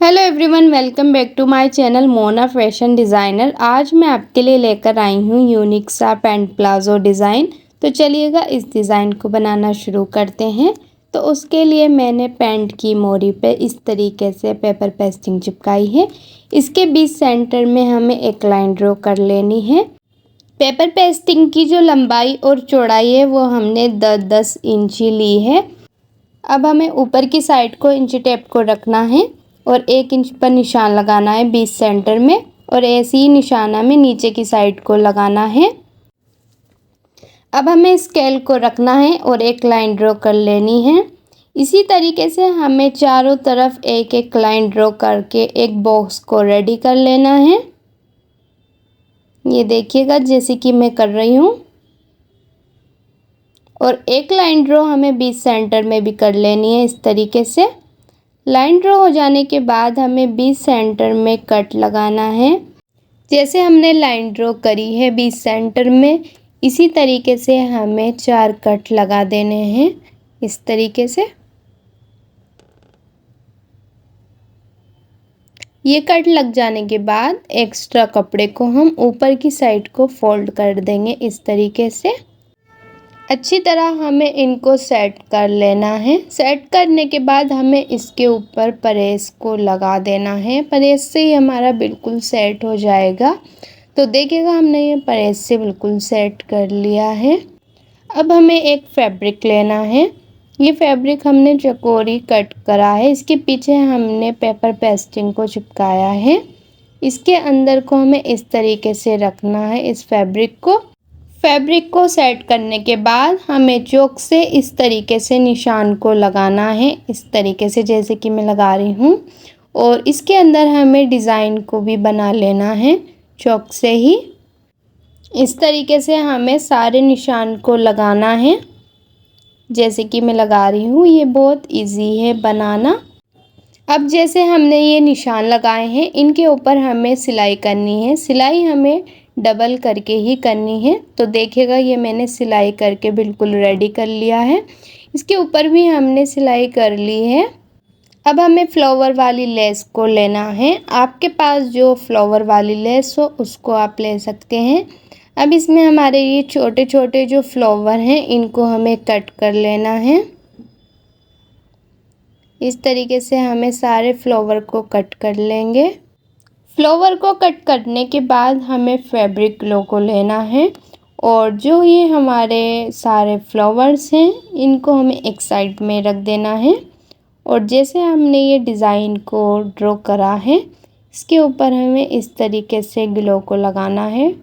Hello everyone, welcome back to my channel Mona fashion designer. आज मैं आपके लिए लेकर आई हूँ यूनिक सा पैंट प्लाजो डिज़ाइन। तो चलिएगा इस डिज़ाइन को बनाना शुरू करते हैं। तो उसके लिए मैंने पैंट की मोरी पे इस तरीके से पेपर पेस्टिंग चिपकाई है। इसके बीच सेंटर में हमें एक लाइन ड्रॉ कर लेनी है। पेपर पेस्टिंग की जो लंबाई और चौड़ाई है वो हमने 10-10 इंची ली है। अब हमें ऊपर की साइड को इंची टेप को रखना है और 1 इंच पर निशान लगाना है बीच सेंटर में, और ऐसे ही निशान हमें नीचे की साइड को लगाना है। अब हमें स्केल को रखना है और एक लाइन ड्रॉ कर लेनी है। इसी तरीके से हमें चारों तरफ एक एक लाइन ड्रॉ करके एक बॉक्स को रेडी कर लेना है। ये देखिएगा जैसे कि मैं कर रही हूँ। और एक लाइन ड्रॉ हमें बीच सेंटर में भी कर लेनी है इस तरीके से। लाइन ड्रॉ हो जाने के बाद हमें बीच सेंटर में कट लगाना है। जैसे हमने लाइन ड्रॉ करी है बीच सेंटर में, इसी तरीके से हमें 4 कट लगा देने हैं इस तरीके से। ये कट लग जाने के बाद एक्स्ट्रा कपड़े को हम ऊपर की साइड को फोल्ड कर देंगे इस तरीके से। अच्छी तरह हमें इनको सेट कर लेना है। सेट करने के बाद हमें इसके ऊपर प्रेस को लगा देना है। प्रेस से ही हमारा बिल्कुल सेट हो जाएगा। तो देखिएगा हमने ये प्रेस से बिल्कुल सेट कर लिया है। अब हमें एक फैब्रिक लेना है। ये फैब्रिक हमने चकोरी कट करा है। इसके पीछे हमने पेपर पेस्टिंग को चिपकाया है। इसके अंदर को हमें इस तरीके से रखना है इस फैब्रिक को। फैब्रिक को सेट करने के बाद हमें चॉक से इस तरीके से निशान को लगाना है, इस तरीके से जैसे कि मैं लगा रही हूँ। और इसके अंदर हमें डिज़ाइन को भी बना लेना है चॉक से ही। इस तरीके से हमें सारे निशान को लगाना है जैसे कि मैं लगा रही हूँ। ये बहुत इजी है बनाना। अब जैसे हमने ये निशान लगाए हैं, इनके ऊपर हमें सिलाई करनी है। सिलाई हमें डबल करके ही करनी है। तो देखिएगा ये मैंने सिलाई करके बिल्कुल रेडी कर लिया है। इसके ऊपर भी हमने सिलाई कर ली है। अब हमें फ्लावर वाली लेस को लेना है। आपके पास जो फ्लावर वाली लेस हो उसको आप ले सकते हैं। अब इसमें हमारे ये छोटे छोटे जो फ्लावर हैं इनको हमें कट कर लेना है। इस तरीके से हमें सारे फ्लावर को कट कर लेंगे। फ्लावर को कट करने के बाद हमें फैब्रिक ग्लू को लेना है, और जो ये हमारे सारे फ्लावर्स हैं इनको हमें एक साइड में रख देना है। और जैसे हमने ये डिज़ाइन को ड्रॉ करा है, इसके ऊपर हमें इस तरीके से ग्लू को लगाना है।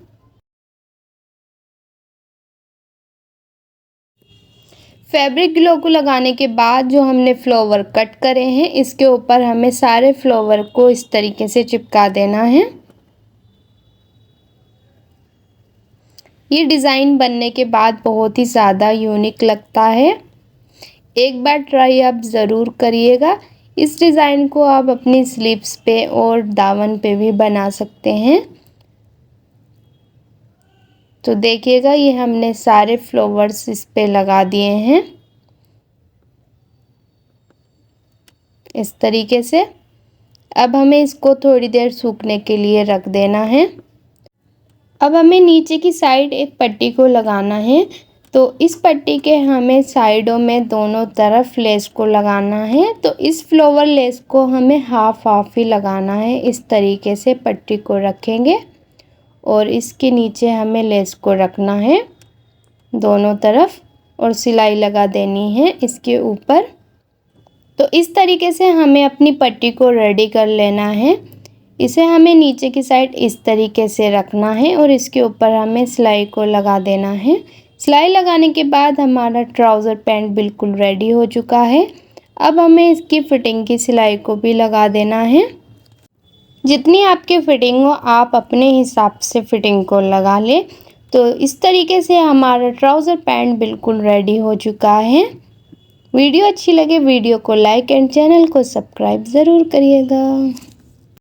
फैब्रिक ग्लू को लगाने के बाद जो हमने फ्लावर कट करे हैं इसके ऊपर हमें सारे फ्लावर को इस तरीके से चिपका देना है। ये डिज़ाइन बनने के बाद बहुत ही ज़्यादा यूनिक लगता है। एक बार ट्राई आप ज़रूर करिएगा। इस डिज़ाइन को आप अपनी स्लीव्स पे और दामन पे भी बना सकते हैं। तो देखिएगा ये हमने सारे फ्लावर्स इस पे लगा दिए हैं इस तरीके से। अब हमें इसको थोड़ी देर सूखने के लिए रख देना है। अब हमें नीचे की साइड एक पट्टी को लगाना है। तो इस पट्टी के हमें साइडों में दोनों तरफ लेस को लगाना है। तो इस फ्लावर लेस को हमें हाफ हाफ ही लगाना है। इस तरीके से पट्टी को रखेंगे और इसके नीचे हमें लेस को रखना है दोनों तरफ, और सिलाई लगा देनी है इसके ऊपर। तो इस तरीके से हमें अपनी पट्टी को रेडी कर लेना है। इसे हमें नीचे की साइड इस तरीके से रखना है और इसके ऊपर हमें सिलाई को लगा देना है। सिलाई लगाने के बाद हमारा ट्राउज़र पैंट बिल्कुल रेडी हो चुका है। अब हमें इसकी फिटिंग की सिलाई को भी लगा देना है। जितनी आपकी फिटिंग हो आप अपने हिसाब से फिटिंग को लगा लें। तो इस तरीके से हमारा ट्राउज़र पैंट बिल्कुल रेडी हो चुका है। वीडियो अच्छी लगे वीडियो को लाइक एंड चैनल को सब्सक्राइब ज़रूर करिएगा।